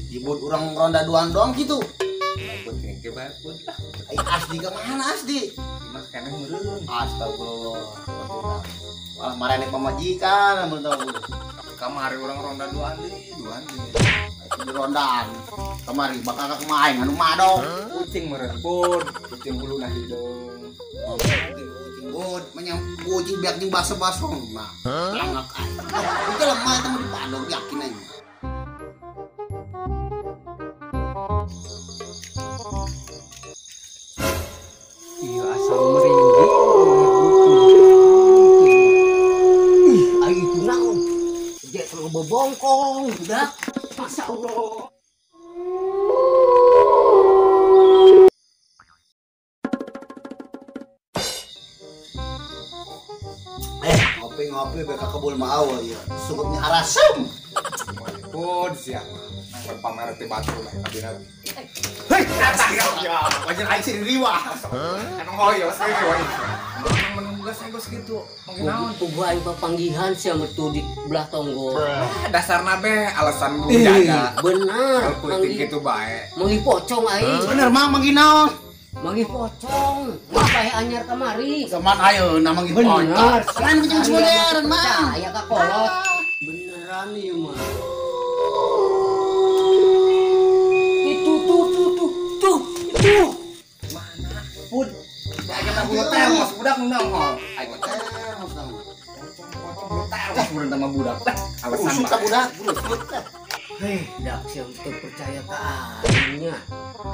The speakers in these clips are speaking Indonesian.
Ibut orang ronda doang gitu. Ibut ngeke bakut. Asdi ke mana Asdi? Mas keneh meureun. Astagfirullah. Malah marane pamajikan mun tahu. Kamari orang ronda duaan deui. Di rondaan. Kamari bakal ka main anu madong. Kucing meureun pun, kucing huluna hideung. Kucing bot menyang kucing biak jeung basa-basa mah. Langak aing. Itu lemah eta mah di Bandung yakin aing. Iya asal merinding. Ih, aing itu naon? Dia terlalu bobongkong, udah. Masya Allah. Ngopi beka kebul mau ya. Sugutnya arasem. Pun siang. Nang pamer teh batu mah abi-abi. Hei, datang ya. Wajar aing sih riwa. Emang hoyo sih riwa. Emang menunggu senggos gitu. Mungkin naon? Kubu aing papanggihan sia metu di belah tonggo. Dasarna be alasan bujaga. Bener. Peuting kitu bae. Manggih pocong aing. Bener mah manggih naon? Manggih pocong. Ngapain anyar kamari? Zaman ayeuna manggih pocong. Bener. Kan kucing modern mah. Percaya ka kolot. Beneran ieu mah. Itu. Mana? Pun. Kayak kita bulu termos budak undang hol. Ayo Termos naon? termos budak sama budak. Alasan Usut ka budak, usut. Hei, dak sia teu percaya ka aingnya.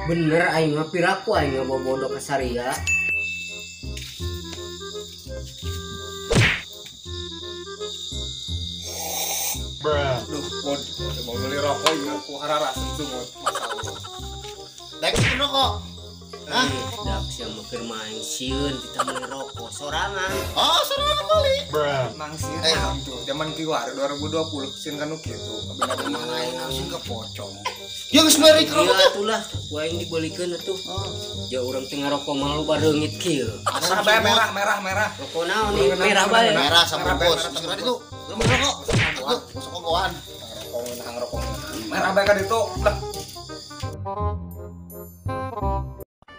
Bener aing mah piraku aing mah bobodo ka saria. Duh, Pun. Mau beli rokok ini aku harara sumut masalah. Dek rokok. Hah? Dak sia mah keur main sieun kita meuli rokok sorangan. Oh, sorangan kali. Mang sih tuh zaman kiwar 2020 sieun kanu kitu. Ada mana aing langsung ke pocong. Yang semeri rokok Iya teh. atulah, ku aing dibelikeun atuh. Ja urang teu ngarokok mah lu bareungit kieu. Asa bae merah. Rokok naon nih? Merah bae. Merah sabungkus. Segera itu. Belum rokok. Tuh, masuk kokoan. Rokok. Merah bae ka ditu. Lah.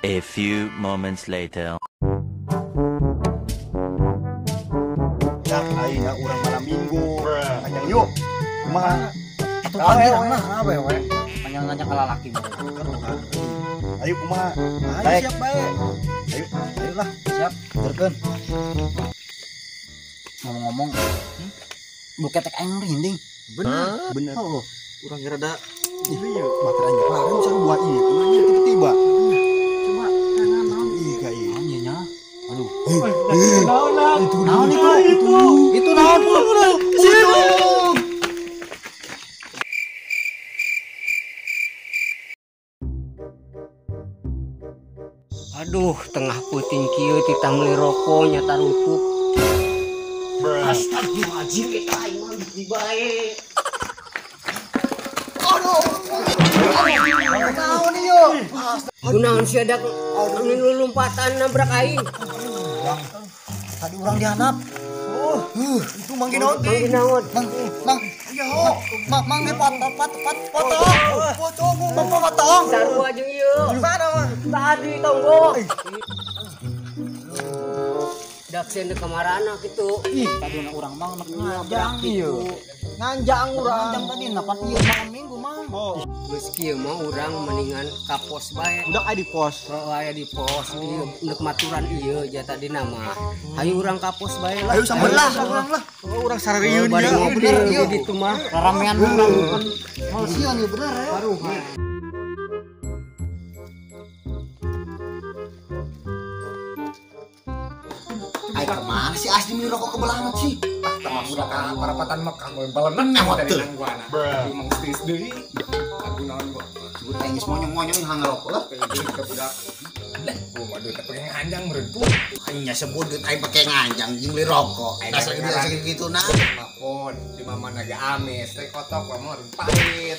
A few moments later. Ya, ayeuna urang malam minggu. Anjang yuk. Kumaha? Atuh panggil mah we. Panjang-panjang kalalaki mah. Ayo kumaha? Ayo siap bae. Ayo lah, siap. Terkeun. Ngomong-ngomong, buket aing merinding. Bener. Oh, Urang kira da iya, baterainya kemarin bisa buat ieu. Kumanya tiba-tiba. coba naon? Iya, iya. Naon nya nya? Aduh. Itu Naon itu? Itu naon? Situ. Aduh, tengah puting kieu kita meuli rokok nya tarutup. Astagfirullahaladzim eta aing mah di bae. Naon ieu? Kunaon sia dak angin lompatan nabrak aing. Tadi urang dihanap. Itu manggil naon? Manggih naon? Mang, mang potong. Sarua jeung ieu. Mana? Tadi tonggo. Dak sieun kamarana kitu. Ih, tadi urang mah ngajang ieu. Nganjang urang. Nganjang tadi napan ieu malam minggu mah. Geus kieu mah urang mendingan ka pos bae. Budak aya di pos. Aya di pos ieu neuk maturan ieu ja tadi nama. Hayu urang ka pos bae lah. Ayo sampeun lah. Oh, urang sararieuun Bari ya. ngobrol di ditu mah. Ramean urang. Malsian ieu bener ya. Paruhan. kemana si Asdi beli rokok kebelamat sih? Termasuk ka parapatan Mekah mau balenan Nah, dari betul. nangguana. Tapi emang stis deui. Aku naon gua. Gue tengis monyong-monyong yang ngerokok lah. Jadi ke budak. Gua waduh tapi nganjang meureun tuh. Hanya sebudut aing pakai nganjang jeung beli rokok. Dasar gitu nah. Mapon di mama naga amis, teh kotok mah pahit.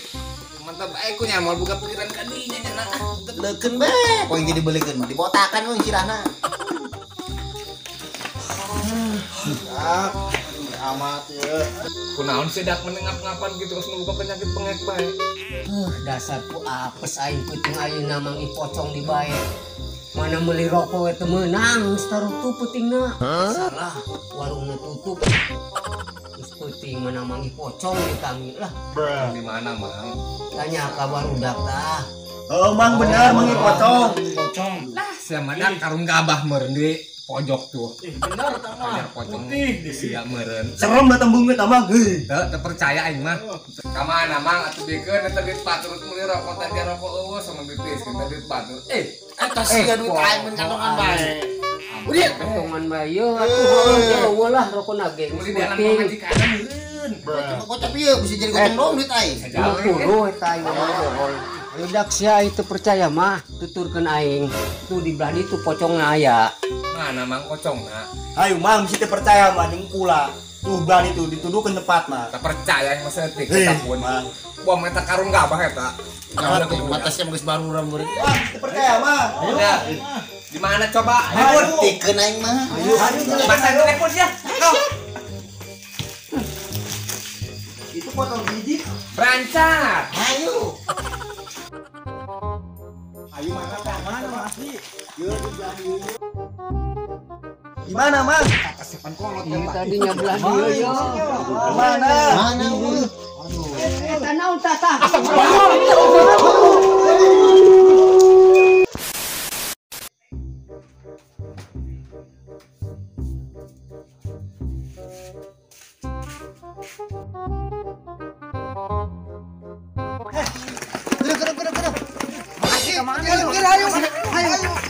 Mantap aing ku nya mau buka pikiran ka dinya nya nah. Leukeun be. Poin ge dibelikeun mah dibotakan we sirahna. Amat ya. Kunaon sih dak menengap-ngapan gitu terus nunggu penyakit pengek bae. Dasarku apes aing peuting ayeuna mang ipocong di bae. Mana meuli rokok we teu meunang, geus tarutu peutingna. Salah, warungna tutup. Geus peuting mana mang ipocong di kami lah. Di mana, Mang? Tanya ka barudak tah. Oh, Mang benar Mang pocong. Lah, sia madak karung gabah meureun di pojok tuh. Benar tah Ajar pocong di sia meureun. Serem da tembung ge tah Mang. Teu percaya aing mah. Ka mana, Mang? Atuh bikeun eta duit batur meuli rokok tadi rokok eueuh sama bibis kita duit batur. Eta sia duit aing men kantongan bae. Udah. Potongan bae yeuh atuh jauh lah rokona ge. Meuli di alam majikanna meureun. Kocap ieu bisa jadi gotong doang duit aing. 50 eta aing mah bohong. Budak sia itu percaya mah tuturkeun aing. Tuh di belah ditu pocongna aya. Mana Mang kocongna? Ayo Mang bisa percaya mah jeung kula. Tuh bani itu dituduhkeun tepatna. Tak percaya yang masa etik kita pun. Bom eta karung gabah eta. Kawan aku batasnya geus baru urang beureun. Mang bisa percaya mah. Ayo. Di mana coba? Ayo tikeun aing mah. Masa telepon ya. Go. Itu potong biji. Berancat. Ayo. Ayo mana tah? Mana Mang asli? Yeuh di belah ieu. Di mana Mang? Ieu tadinya belah dieu yo. Mana? Mana lu? Eta naon tah tah?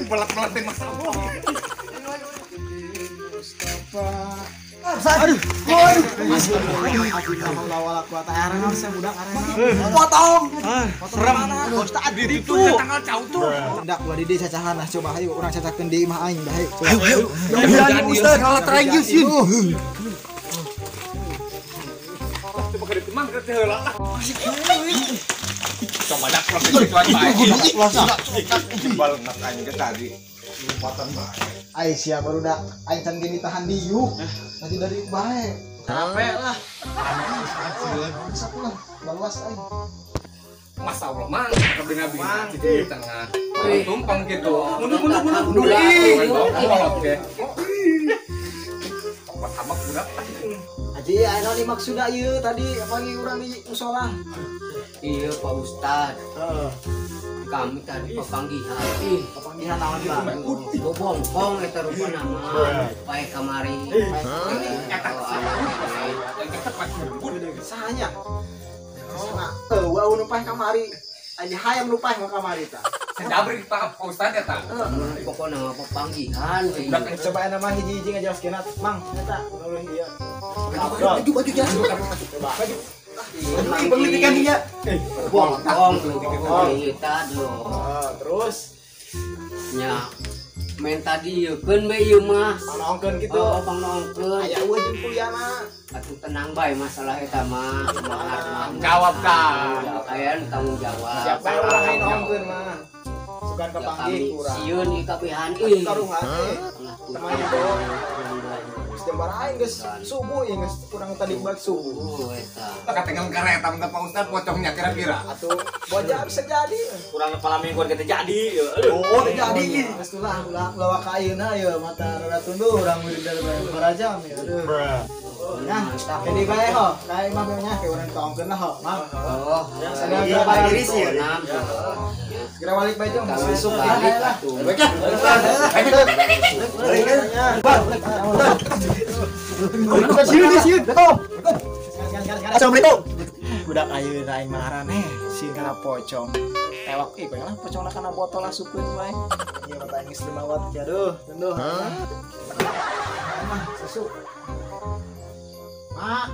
Belak-belakin Mas. Tidak, gua di cacahan lah. Coba ayo orang cacakan di imah aing dah. Ayo. Jangan Ustaz kalau terakhir sih. Coba ke ditu Mang teh heula. Coba dak pelak baik. Jebal nak anjing ke tadi. Lompatan bae. Ai sia baru dak aing can gini tahan diuk. Nanti dari bae. Capek lah. Satu lah. Balas aing. Masa Allah Mang, kabina-bina di tengah. Tumpang gitu. Mundur. Oke. Apa budak? Aji aya ni maksudna ieu tadi pagi urang di musola. Iya Pak Ustad. Kami tadi papanggihan. Papanggihan naon di mana? Bobongkong eta rupana mah. Pae kamari. Sahanya. Sana. Wa nu paeh kamari. Aja hayang nu paeh kamari tah. Sedabri Pak Ustad eta. Pokoknya mah papanggihan. Udah coba nama hiji-hiji ngajelaskeun Mang. Eta ulun ieu. Baju jelas. Coba. Penelitikan dia. Bongkong kita dong. Terus Nya men tadi yeukeun we ieu mah. panaongkeun kitu. Oh, pangnongkeun. Aya eueuh jeung kuliahna. Atuh tenang bae masalah eta mah. Jawab kan. Aya tanggung jawab. Siapa yang urang aing naongkeun mah. Sugan kepanggih urang. Sieun ieu kabehan euy. Taruhan temannya dong. Jembar aing geus subuh ya geus kurang tadi buat subuh. Oh eta. Katengan kareta minta Pak Ustad pocongnya kira-kira. Atuh boja bisa jadi. Kurang kepala mingguan kita jadi. Oh, jadi ieu. Geus tulah ulah ka ayeuna ieu mata rada tunduh urang murid dari barajam ya. Nah, jadi bae ho. Kae mah nya ke urang taongkeun lah ho. Mang. Oh, Sadaya balik sih. Segera balik bae jeung besok balik lah. atuh. Assalamualaikum. Budak ayeuna aing marane si kana pocong. Tewak pengen lah pocong kana botol asukeun bae. Ieu mah aing geus lemawat aduh, tunduh. mah susu. Mak,